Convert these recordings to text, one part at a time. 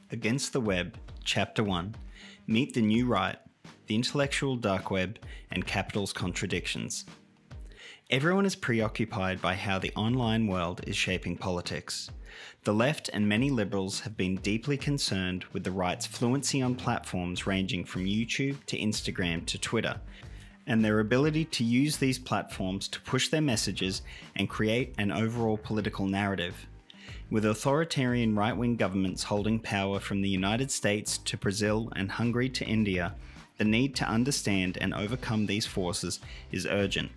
Against the Web, Chapter 1, Meet the New Right, the Intellectual Dark Web, and Capital's Contradictions. Everyone is preoccupied by how the online world is shaping politics. The left and many liberals have been deeply concerned with the right's fluency on platforms ranging from YouTube to Instagram to Twitter, and their ability to use these platforms to push their messages and create an overall political narrative. With authoritarian right-wing governments holding power from the United States to Brazil and Hungary to India, the need to understand and overcome these forces is urgent.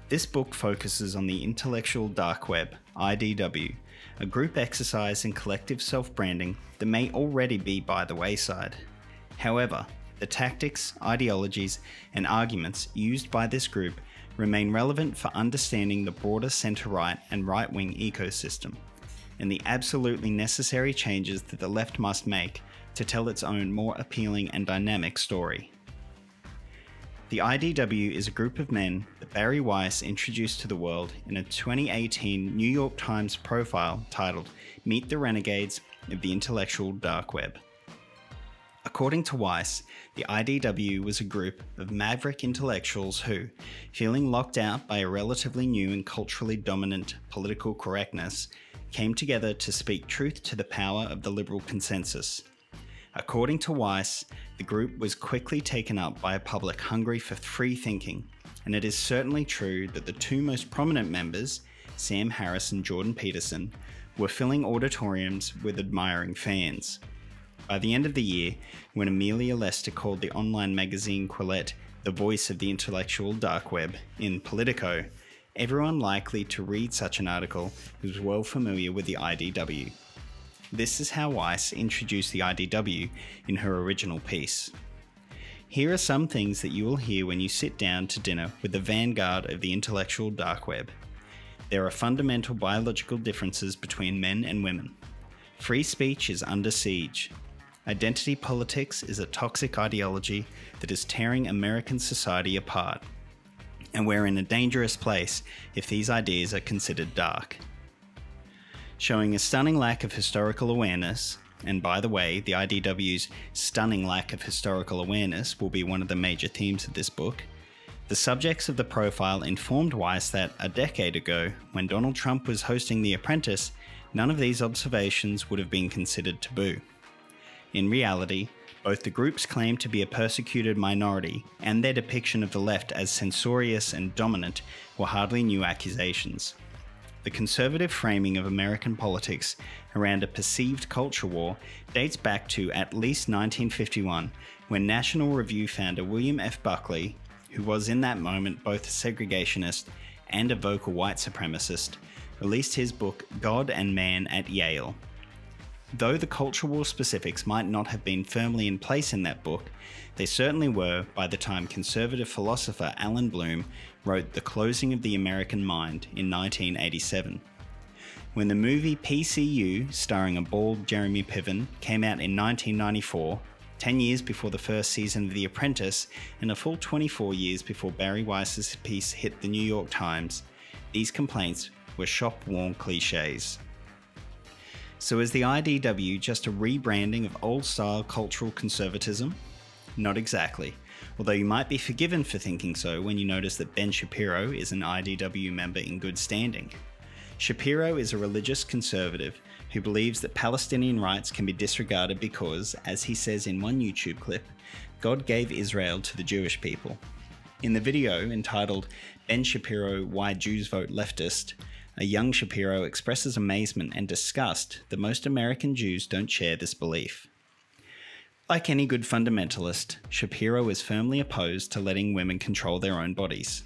This book focuses on the intellectual dark web, IDW, a group exercise in collective self-branding that may already be by the wayside. However, the tactics, ideologies, and arguments used by this group remain relevant for understanding the broader centre-right and right-wing ecosystem, and the absolutely necessary changes that the left must make to tell its own more appealing and dynamic story. The IDW is a group of men that Bari Weiss introduced to the world in a 2018 New York Times profile titled Meet the Renegades of the Intellectual Dark Web. According to Weiss, the IDW was a group of maverick intellectuals who, feeling locked out by a relatively new and culturally dominant political correctness, came together to speak truth to the power of the liberal consensus. According to Weiss, the group was quickly taken up by a public hungry for free thinking, and it is certainly true that the two most prominent members, Sam Harris and Jordan Peterson, were filling auditoriums with admiring fans. By the end of the year, when Amelia Lester called the online magazine Quillette the voice of the intellectual dark web in Politico, everyone likely to read such an article was well familiar with the IDW. This is how Weiss introduced the IDW in her original piece. Here are some things that you will hear when you sit down to dinner with the vanguard of the intellectual dark web. There are fundamental biological differences between men and women. Free speech is under siege. Identity politics is a toxic ideology that is tearing American society apart. And we're in a dangerous place if these ideas are considered dark. Showing a stunning lack of historical awareness, and by the way, the IDW's stunning lack of historical awareness will be one of the major themes of this book, the subjects of the profile informed Weiss that a decade ago, when Donald Trump was hosting The Apprentice, none of these observations would have been considered taboo. In reality, both the groups claim to be a persecuted minority, and their depiction of the left as censorious and dominant were hardly new accusations. The conservative framing of American politics around a perceived culture war dates back to at least 1951, when National Review founder William F. Buckley, who was in that moment both a segregationist and a vocal white supremacist, released his book God and Man at Yale. Though the culture war specifics might not have been firmly in place in that book, they certainly were by the time conservative philosopher Alan Bloom wrote The Closing of the American Mind in 1987. When the movie PCU, starring a bald Jeremy Piven, came out in 1994, 10 years before the first season of The Apprentice, and a full 24 years before Bari Weiss's piece hit the New York Times, these complaints were shop-worn cliches. So is the IDW just a rebranding of old-style cultural conservatism? Not exactly, although you might be forgiven for thinking so when you notice that Ben Shapiro is an IDW member in good standing. Shapiro is a religious conservative who believes that Palestinian rights can be disregarded because, as he says in one YouTube clip, God gave Israel to the Jewish people. In the video entitled Ben Shapiro, Why Jews Vote Leftist, a young Shapiro expresses amazement and disgust that most American Jews don't share this belief. Like any good fundamentalist, Shapiro is firmly opposed to letting women control their own bodies.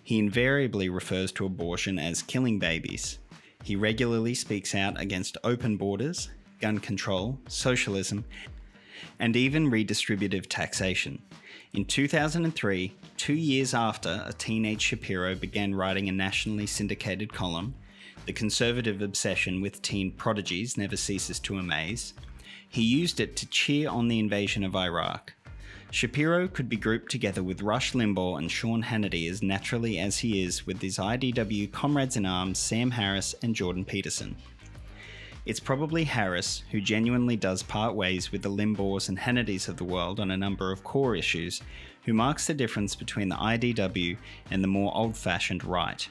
He invariably refers to abortion as killing babies. He regularly speaks out against open borders, gun control, socialism, and even redistributive taxation. In 2003, 2 years after a teenage Shapiro began writing a nationally syndicated column, The Conservative Obsession with Teen Prodigies Never Ceases to Amaze, he used it to cheer on the invasion of Iraq. Shapiro could be grouped together with Rush Limbaugh and Sean Hannity as naturally as he is with his IDW comrades-in-arms Sam Harris and Jordan Peterson. It's probably Harris, who genuinely does part ways with the Limbaughs and Hannitys of the world on a number of core issues, who marks the difference between the IDW and the more old-fashioned right.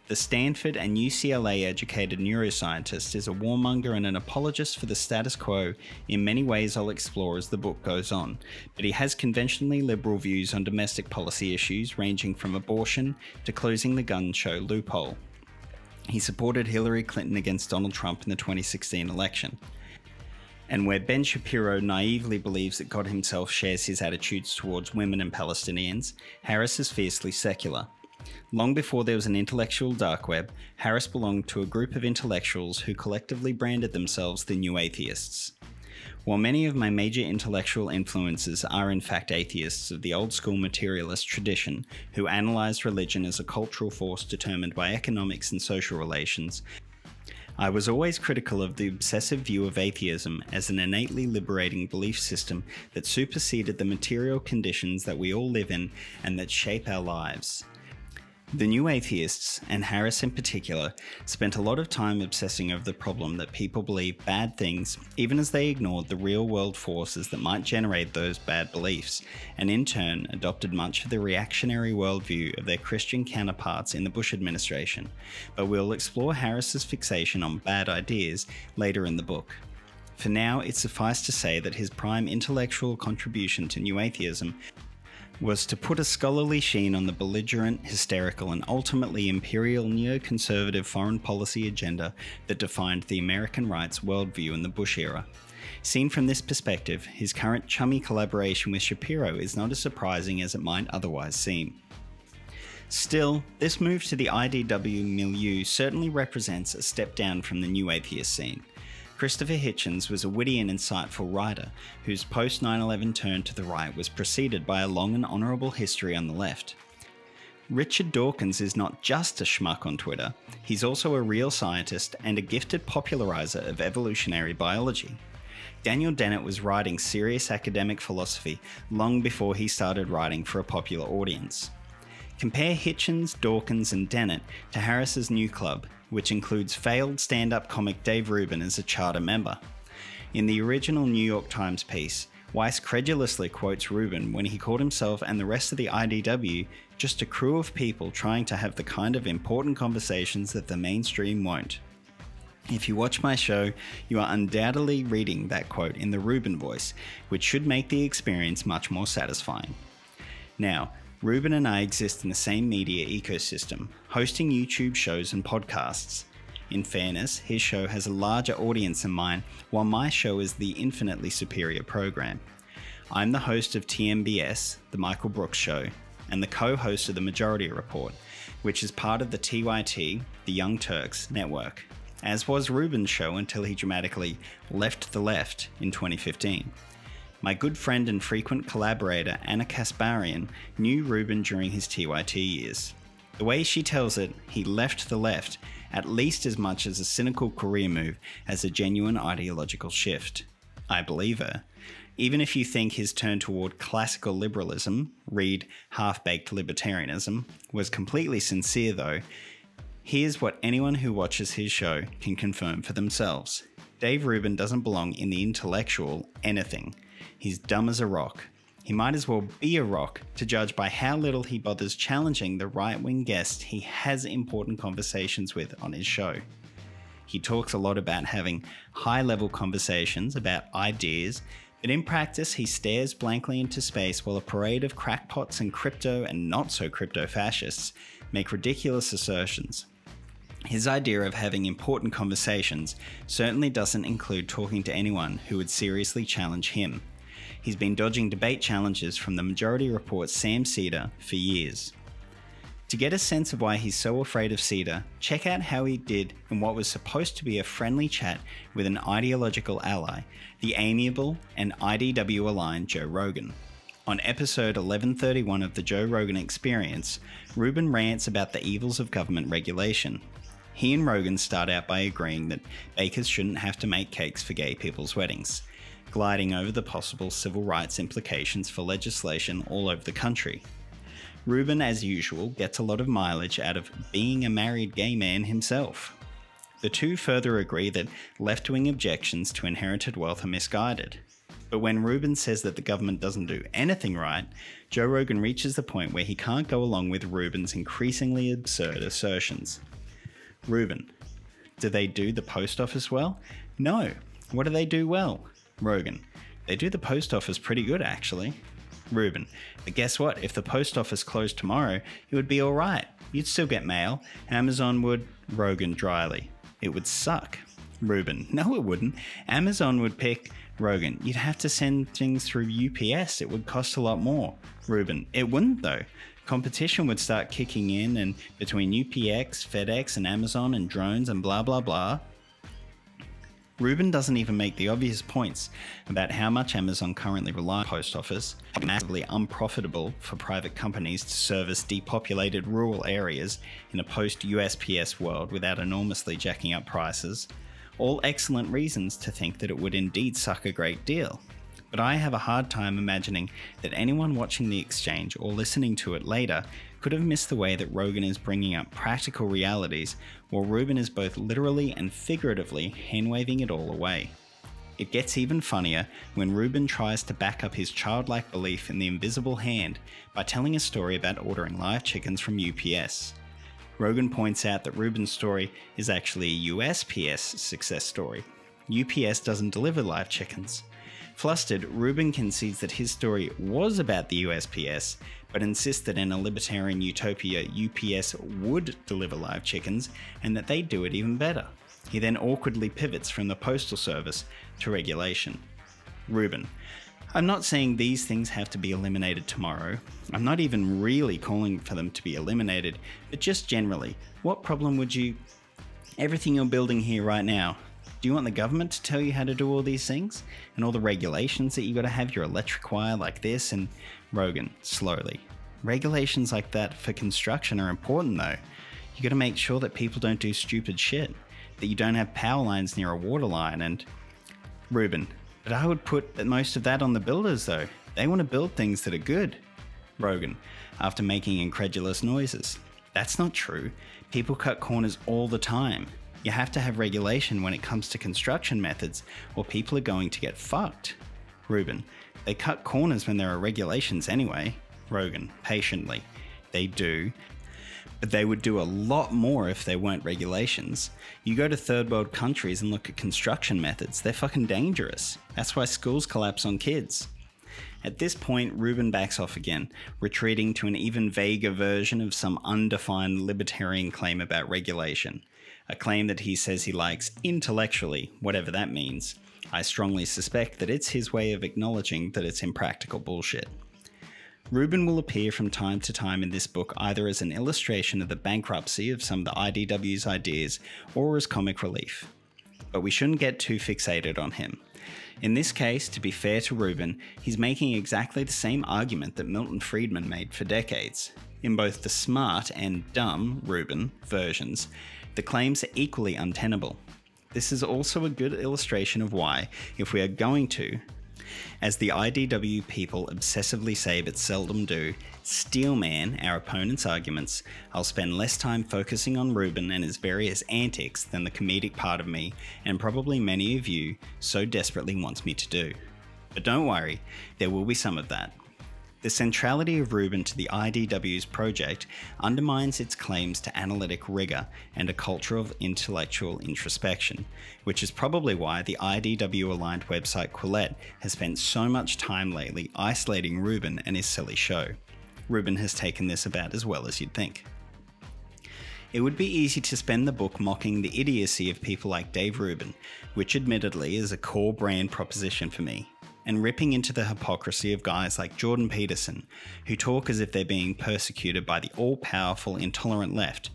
The Stanford and UCLA-educated neuroscientist is a warmonger and an apologist for the status quo in many ways I'll explore as the book goes on, but he has conventionally liberal views on domestic policy issues ranging from abortion to closing the gun show loophole. He supported Hillary Clinton against Donald Trump in the 2016 election. And where Ben Shapiro naively believes that God himself shares his attitudes towards women and Palestinians, Harris is fiercely secular. Long before there was an intellectual dark web, Harris belonged to a group of intellectuals who collectively branded themselves the New Atheists. While many of my major intellectual influences are in fact atheists of the old-school materialist tradition who analysed religion as a cultural force determined by economics and social relations, I was always critical of the obsessive view of atheism as an innately liberating belief system that superseded the material conditions that we all live in and that shape our lives. The New Atheists, and Harris in particular, spent a lot of time obsessing over the problem that people believe bad things even as they ignored the real-world forces that might generate those bad beliefs, and in turn adopted much of the reactionary worldview of their Christian counterparts in the Bush administration, but we'll explore Harris's fixation on bad ideas later in the book. For now, it suffice to say that his prime intellectual contribution to New Atheism was to put a scholarly sheen on the belligerent, hysterical, and ultimately imperial neoconservative foreign policy agenda that defined the American right's worldview in the Bush era. Seen from this perspective, his current chummy collaboration with Shapiro is not as surprising as it might otherwise seem. Still, this move to the IDW milieu certainly represents a step down from the New Atheist scene. Christopher Hitchens was a witty and insightful writer, whose post-9/11 turn to the right was preceded by a long and honourable history on the left. Richard Dawkins is not just a schmuck on Twitter, he's also a real scientist and a gifted populariser of evolutionary biology. Daniel Dennett was writing serious academic philosophy long before he started writing for a popular audience. Compare Hitchens, Dawkins and Dennett to Harris's new club, which includes failed stand-up comic Dave Rubin as a charter member. In the original New York Times piece, Weiss credulously quotes Rubin when he called himself and the rest of the IDW just a crew of people trying to have the kind of important conversations that the mainstream won't. If you watch my show, you are undoubtedly reading that quote in the Rubin voice, which should make the experience much more satisfying. Now, Rubin and I exist in the same media ecosystem, hosting YouTube shows and podcasts. In fairness, his show has a larger audience than mine, while my show is the infinitely superior program. I'm the host of TMBS, The Michael Brooks Show, and the co-host of The Majority Report, which is part of the TYT, The Young Turks network, as was Rubin's show until he dramatically left the left in 2015. My good friend and frequent collaborator Anna Kasparian knew Rubin during his TYT years. The way she tells it, he left the left at least as much as a cynical career move as a genuine ideological shift. I believe her. Even if you think his turn toward classical liberalism, read half-baked libertarianism, was completely sincere though, here's what anyone who watches his show can confirm for themselves. Dave Rubin doesn't belong in the intellectual anything. He's dumb as a rock. He might as well be a rock, to judge by how little he bothers challenging the right-wing guests he has important conversations with on his show. He talks a lot about having high-level conversations about ideas, but in practice he stares blankly into space while a parade of crackpots and crypto and not-so-crypto fascists make ridiculous assertions. His idea of having important conversations certainly doesn't include talking to anyone who would seriously challenge him. He's been dodging debate challenges from the Majority Report's Sam Seder for years. To get a sense of why he's so afraid of Seder, check out how he did in what was supposed to be a friendly chat with an ideological ally, the amiable and IDW-aligned Joe Rogan. On episode 1131 of the Joe Rogan Experience, Rubin rants about the evils of government regulation. He and Rogan start out by agreeing that bakers shouldn't have to make cakes for gay people's weddings, gliding over the possible civil rights implications for legislation all over the country. Rubin, as usual, gets a lot of mileage out of being a married gay man himself. The two further agree that left-wing objections to inherited wealth are misguided. But when Rogan says that the government doesn't do anything right, Joe Rogan reaches the point where he can't go along with Rubin's increasingly absurd assertions. Reuben: do they do the post office well? No. What do they do well? Rogan: they do the post office pretty good, actually. Reuben: but guess what? If the post office closed tomorrow, it would be alright. You'd still get mail. Amazon would... Rogan dryly: it would suck. Reuben: no, it wouldn't. Amazon would pick... Rogan: you'd have to send things through UPS. It would cost a lot more. Reuben: it wouldn't though. Competition would start kicking in, and between UPX, FedEx, and Amazon, and drones, and blah blah blah. Reuben doesn't even make the obvious points about how much Amazon currently relies on the post office, massively unprofitable for private companies to service depopulated rural areas in a post-USPS world without enormously jacking up prices. All excellent reasons to think that it would indeed suck a great deal. But I have a hard time imagining that anyone watching the exchange or listening to it later could have missed the way that Rogan is bringing up practical realities while Reuben is both literally and figuratively hand-waving it all away. It gets even funnier when Reuben tries to back up his childlike belief in the invisible hand by telling a story about ordering live chickens from UPS. Rogan points out that Reuben's story is actually a USPS success story. UPS doesn't deliver live chickens. Flustered, Reuben concedes that his story was about the USPS, but insists that in a libertarian utopia, UPS would deliver live chickens and that they'd do it even better. He then awkwardly pivots from the postal service to regulation. Reuben: I'm not saying these things have to be eliminated tomorrow. I'm not even really calling for them to be eliminated, but just generally, what problem would you... Everything you're building here right now, do you want the government to tell you how to do all these things? And all the regulations that you gotta have your electric wire like this? And Rogan, slowly: regulations like that for construction are important though. You gotta make sure that people don't do stupid shit, that you don't have power lines near a water line. And Reuben: but I would put most of that on the builders though. They want to build things that are good. Rogan, after making incredulous noises: that's not true. People cut corners all the time. You have to have regulation when it comes to construction methods, or people are going to get fucked. Reuben: they cut corners when there are regulations anyway. Rogan, patiently: they do, but they would do a lot more if there weren't regulations. You go to third world countries and look at construction methods, they're fucking dangerous. That's why schools collapse on kids. At this point, Reuben backs off again, retreating to an even vaguer version of some undefined libertarian claim about regulation. A claim that he says he likes intellectually, whatever that means. I strongly suspect that it's his way of acknowledging that it's impractical bullshit. Reuben will appear from time to time in this book either as an illustration of the bankruptcy of some of the IDW's ideas or as comic relief. But we shouldn't get too fixated on him. In this case, to be fair to Reuben, he's making exactly the same argument that Milton Friedman made for decades. In both the smart and dumb Reuben versions, the claims are equally untenable. This is also a good illustration of why, if we are going to, as the IDW people obsessively say but seldom do, steelman our opponent's arguments, I'll spend less time focusing on Reuben and his various antics than the comedic part of me, and probably many of you, so desperately wants me to do. But don't worry, there will be some of that. The centrality of Reuben to the IDW's project undermines its claims to analytic rigour and a culture of intellectual introspection, which is probably why the IDW-aligned website Quillette has spent so much time lately isolating Reuben and his silly show. Reuben has taken this about as well as you'd think. It would be easy to spend the book mocking the idiocy of people like Dave Rubin, which admittedly is a core brand proposition for me, and ripping into the hypocrisy of guys like Jordan Peterson, who talk as if they're being persecuted by the all-powerful intolerant left,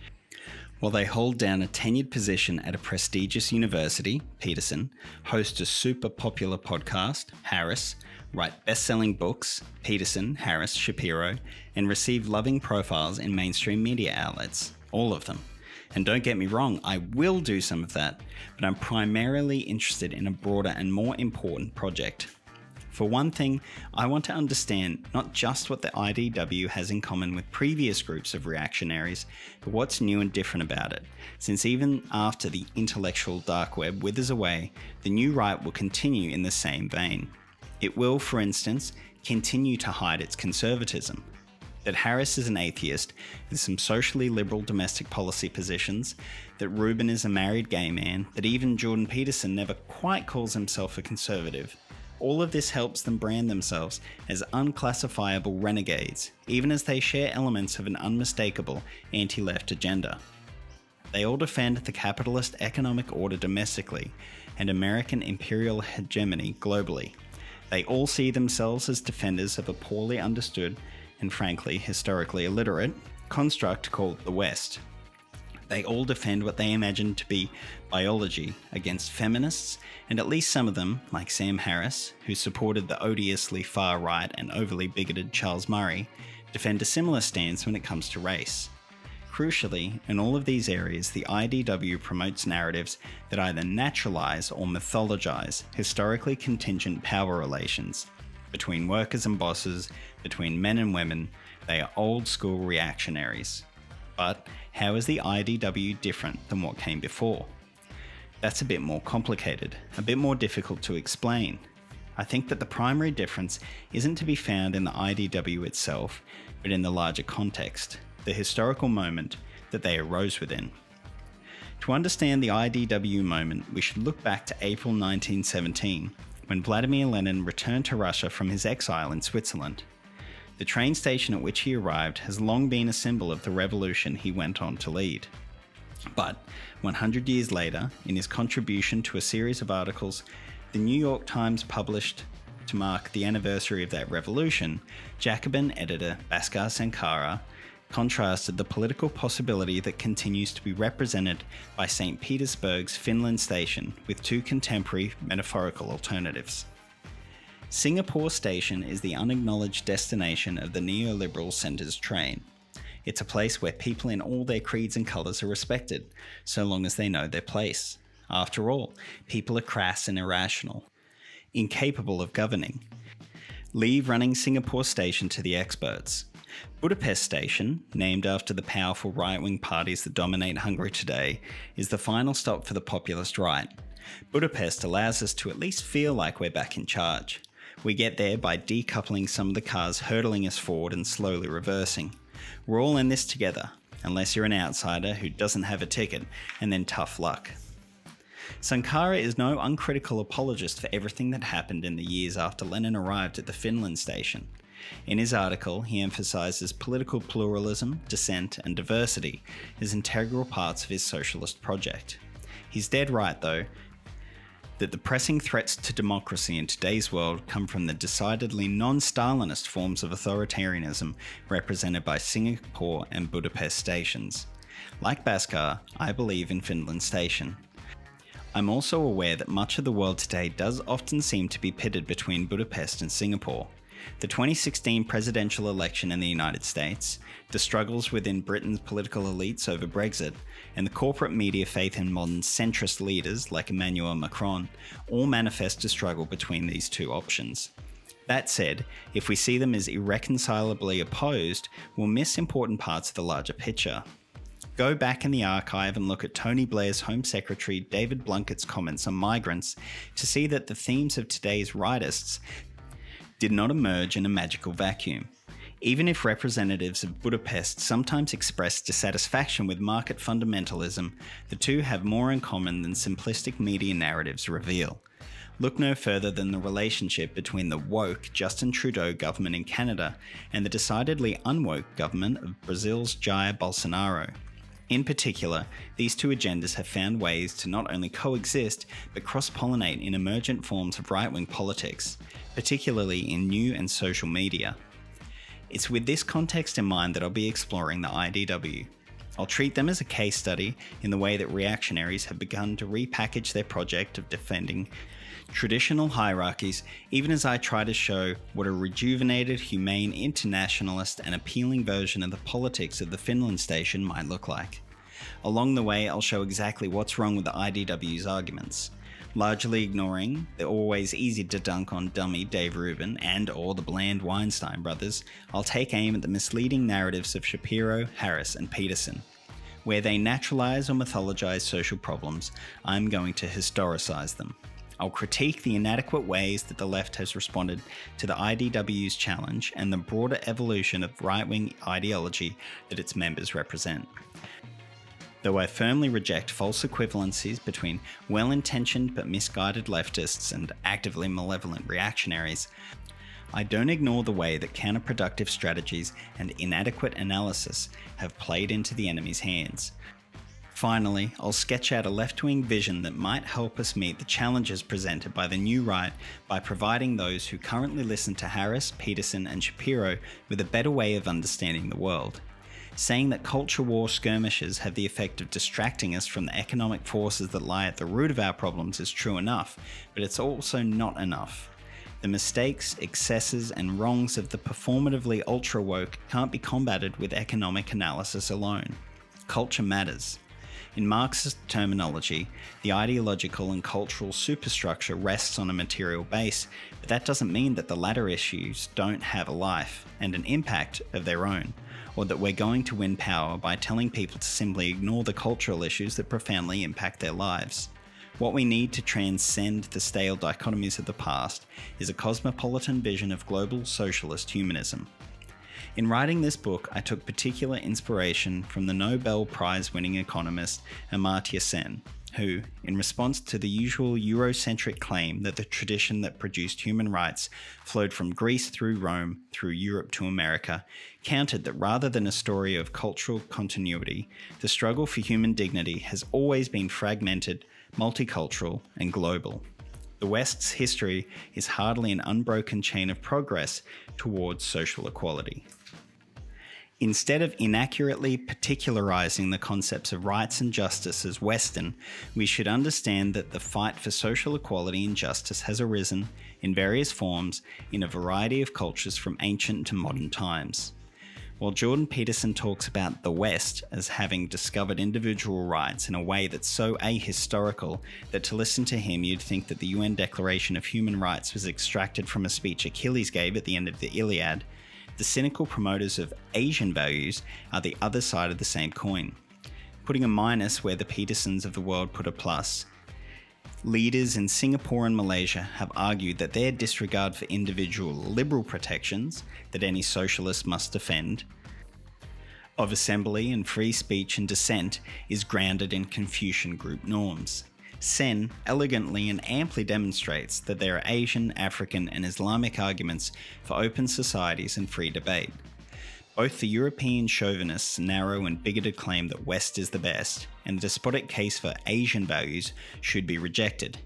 while they hold down a tenured position at a prestigious university, Peterson, host a super popular podcast, Harris, write best-selling books, Peterson, Harris, Shapiro, and receive loving profiles in mainstream media outlets, all of them. And don't get me wrong, I will do some of that, but I'm primarily interested in a broader and more important project. For one thing, I want to understand not just what the IDW has in common with previous groups of reactionaries, but what's new and different about it, since even after the intellectual dark web withers away, the new right will continue in the same vein. It will, for instance, continue to hide its conservatism. That Harris is an atheist with some socially liberal domestic policy positions, that Rubin is a married gay man, that even Jordan Peterson never quite calls himself a conservative. All of this helps them brand themselves as unclassifiable renegades, even as they share elements of an unmistakable anti-left agenda. They all defend the capitalist economic order domestically and American imperial hegemony globally. They all see themselves as defenders of a poorly understood and frankly historically illiterate construct called the West. They all defend what they imagine to be biology against feminists, and at least some of them, like Sam Harris, who supported the odiously far-right and overly bigoted Charles Murray, defend a similar stance when it comes to race. Crucially, in all of these areas, the IDW promotes narratives that either naturalise or mythologise historically contingent power relations between workers and bosses, between men and women. They are old-school reactionaries. But how is the IDW different than what came before? That's a bit more complicated, a bit more difficult to explain. I think that the primary difference isn't to be found in the IDW itself, but in the larger context, the historical moment that they arose within. To understand the IDW moment, we should look back to April 1917, when Vladimir Lenin returned to Russia from his exile in Switzerland. The train station at which he arrived has long been a symbol of the revolution he went on to lead. But 100 years later, in his contribution to a series of articles the New York Times published to mark the anniversary of that revolution, Jacobin editor Bhaskar Sankara contrasted the political possibility that continues to be represented by St. Petersburg's Finland station with two contemporary metaphorical alternatives. Singapore Station is the unacknowledged destination of the neoliberal centre's train. It's a place where people in all their creeds and colours are respected, so long as they know their place. After all, people are crass and irrational, incapable of governing. Leave running Singapore Station to the experts. Budapest Station, named after the powerful right-wing parties that dominate Hungary today, is the final stop for the populist right. Budapest allows us to at least feel like we're back in charge. We get there by decoupling some of the cars hurtling us forward and slowly reversing. We're all in this together, unless you're an outsider who doesn't have a ticket, and then tough luck. Sankara is no uncritical apologist for everything that happened in the years after Lenin arrived at the Finland station. In his article, he emphasises political pluralism, dissent, and diversity as integral parts of his socialist project. He's dead right, though, that the pressing threats to democracy in today's world come from the decidedly non-Stalinist forms of authoritarianism represented by Singapore and Budapest stations. Like Bhaskar, I believe in Finland Station. I'm also aware that much of the world today does often seem to be pitted between Budapest and Singapore. The 2016 presidential election in the United States, the struggles within Britain's political elites over Brexit, and the corporate media faith in modern centrist leaders like Emmanuel Macron all manifest a struggle between these two options. That said, if we see them as irreconcilably opposed, we'll miss important parts of the larger picture. Go back in the archive and look at Tony Blair's Home Secretary David Blunkett's comments on migrants to see that the themes of today's rightists did not emerge in a magical vacuum. Even if representatives of Budapest sometimes express dissatisfaction with market fundamentalism, the two have more in common than simplistic media narratives reveal. Look no further than the relationship between the woke Justin Trudeau government in Canada and the decidedly unwoke government of Brazil's Jair Bolsonaro. In particular, these two agendas have found ways to not only coexist, but cross-pollinate in emergent forms of right-wing politics, particularly in new and social media. It's with this context in mind that I'll be exploring the IDW. I'll treat them as a case study in the way that reactionaries have begun to repackage their project of defending traditional hierarchies, even as I try to show what a rejuvenated, humane, internationalist and appealing version of the politics of the Finland station might look like. Along the way, I'll show exactly what's wrong with the IDW's arguments. Largely ignoring the always easy to dunk on dummy Dave Rubin and or the bland Weinstein brothers, I'll take aim at the misleading narratives of Shapiro, Harris and Peterson. Where they naturalise or mythologise social problems, I'm going to historicise them. I'll critique the inadequate ways that the left has responded to the IDW's challenge and the broader evolution of right-wing ideology that its members represent. Though I firmly reject false equivalencies between well-intentioned but misguided leftists and actively malevolent reactionaries, I don't ignore the way that counterproductive strategies and inadequate analysis have played into the enemy's hands. Finally, I'll sketch out a left-wing vision that might help us meet the challenges presented by the new right by providing those who currently listen to Harris, Peterson and Shapiro with a better way of understanding the world. Saying that culture war skirmishes have the effect of distracting us from the economic forces that lie at the root of our problems is true enough, but it's also not enough. The mistakes, excesses and wrongs of the performatively ultra-woke can't be combated with economic analysis alone. Culture matters. In Marxist terminology, the ideological and cultural superstructure rests on a material base, but that doesn't mean that the latter issues don't have a life and an impact of their own, or that we're going to win power by telling people to simply ignore the cultural issues that profoundly impact their lives. What we need to transcend the stale dichotomies of the past is a cosmopolitan vision of global socialist humanism. In writing this book, I took particular inspiration from the Nobel Prize-winning economist Amartya Sen, who, in response to the usual Eurocentric claim that the tradition that produced human rights flowed from Greece through Rome, through Europe to America, countered that rather than a story of cultural continuity, the struggle for human dignity has always been fragmented, multicultural, and global. The West's history is hardly an unbroken chain of progress towards social equality. Instead of inaccurately particularizing the concepts of rights and justice as Western, we should understand that the fight for social equality and justice has arisen, in various forms, in a variety of cultures from ancient to modern times. While Jordan Peterson talks about the West as having discovered individual rights in a way that's so ahistorical that to listen to him you'd think that the UN Declaration of Human Rights was extracted from a speech Achilles gave at the end of the Iliad, the cynical promoters of Asian values are the other side of the same coin, putting a minus where the Petersons of the world put a plus. Leaders in Singapore and Malaysia have argued that their disregard for individual liberal protections that any socialist must defend, of assembly and free speech and dissent is grounded in Confucian group norms. Sen elegantly and amply demonstrates that there are Asian, African and Islamic arguments for open societies and free debate. Both the European chauvinists' narrow and bigoted claim that West is the best, and the despotic case for Asian values should be rejected,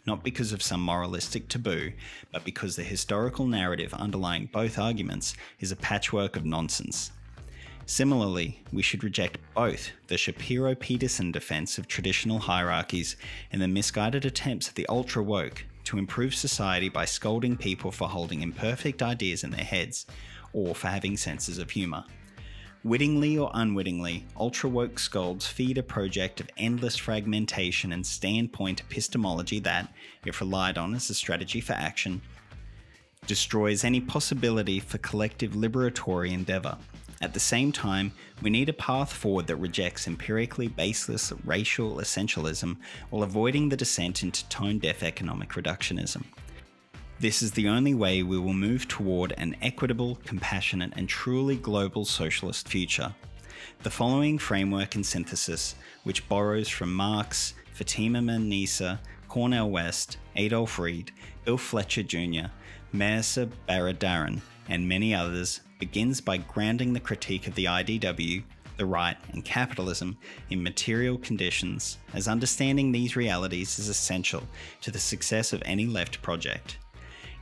not because of some moralistic taboo, but because the historical narrative underlying both arguments is a patchwork of nonsense. Similarly, we should reject both the Shapiro-Peterson defense of traditional hierarchies and the misguided attempts of the ultra-woke to improve society by scolding people for holding imperfect ideas in their heads, or for having senses of humour. Wittingly or unwittingly, ultra-woke scolds feed a project of endless fragmentation and standpoint epistemology that, if relied on as a strategy for action, destroys any possibility for collective liberatory endeavour. At the same time, we need a path forward that rejects empirically baseless racial essentialism while avoiding the descent into tone-deaf economic reductionism. This is the only way we will move toward an equitable, compassionate and truly global socialist future. The following framework and synthesis, which borrows from Marx, Fatima Manisa, Cornel West, Adolph Reed, Bill Fletcher Jr., Mircea Baradaran, and many others, begins by grounding the critique of the IDW, the right, and capitalism in material conditions, as understanding these realities is essential to the success of any left project.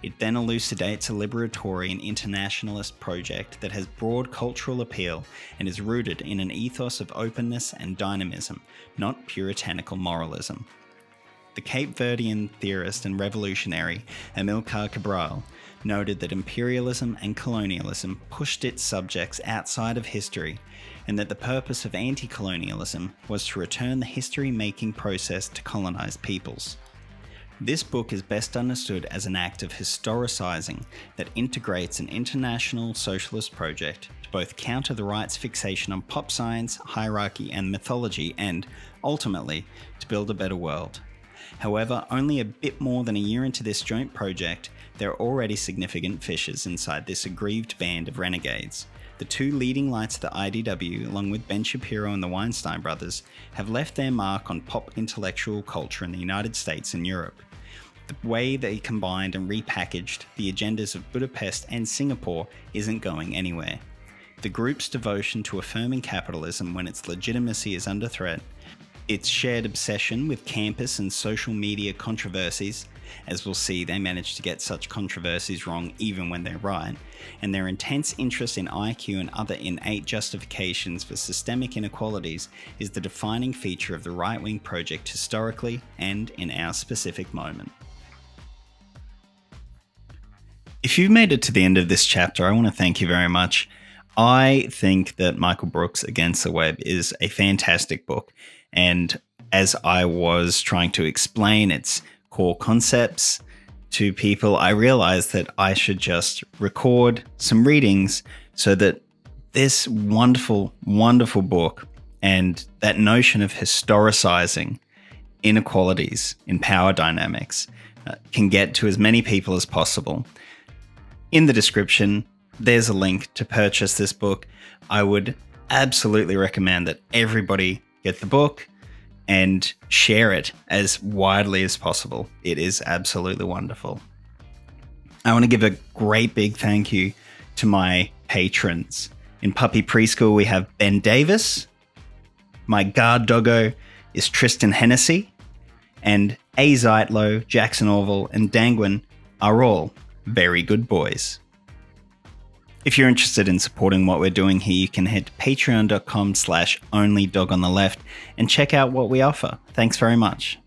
It then elucidates a liberatory and internationalist project that has broad cultural appeal and is rooted in an ethos of openness and dynamism, not puritanical moralism. The Cape Verdean theorist and revolutionary Amilcar Cabral noted that imperialism and colonialism pushed its subjects outside of history, and that the purpose of anti-colonialism was to return the history-making process to colonized peoples. This book is best understood as an act of historicising that integrates an international socialist project to both counter the right's fixation on pop science, hierarchy and mythology and, ultimately, to build a better world. However, only a bit more than a year into this joint project, there are already significant fissures inside this aggrieved band of renegades. The two leading lights of the IDW, along with Ben Shapiro and the Weinstein brothers, have left their mark on pop intellectual culture in the United States and Europe. The way they combined and repackaged the agendas of Budapest and Singapore isn't going anywhere. The group's devotion to affirming capitalism when its legitimacy is under threat, its shared obsession with campus and social media controversies, as we'll see they manage to get such controversies wrong even when they're right, and their intense interest in IQ and other innate justifications for systemic inequalities is the defining feature of the right-wing project historically and in our specific moment. If you've made it to the end of this chapter, I want to thank you very much. I think that Michael Brooks' Against the Web is a fantastic book. And as I was trying to explain its core concepts to people, I realized that I should just record some readings so that this wonderful, wonderful book and that notion of historicizing inequalities in power dynamics can get to as many people as possible. In the description, there's a link to purchase this book. I would absolutely recommend that everybody get the book and share it as widely as possible. It is absolutely wonderful. I want to give a great big thank you to my patrons. In Puppy Preschool, we have Ben Davis. My guard doggo is Tristan Hennessy. And A. Zeitlow, Jackson Orville, and Dangwin are all very good boys. If you're interested in supporting what we're doing here, you can head to patreon.com/onlydogontheleft and check out what we offer. Thanks very much.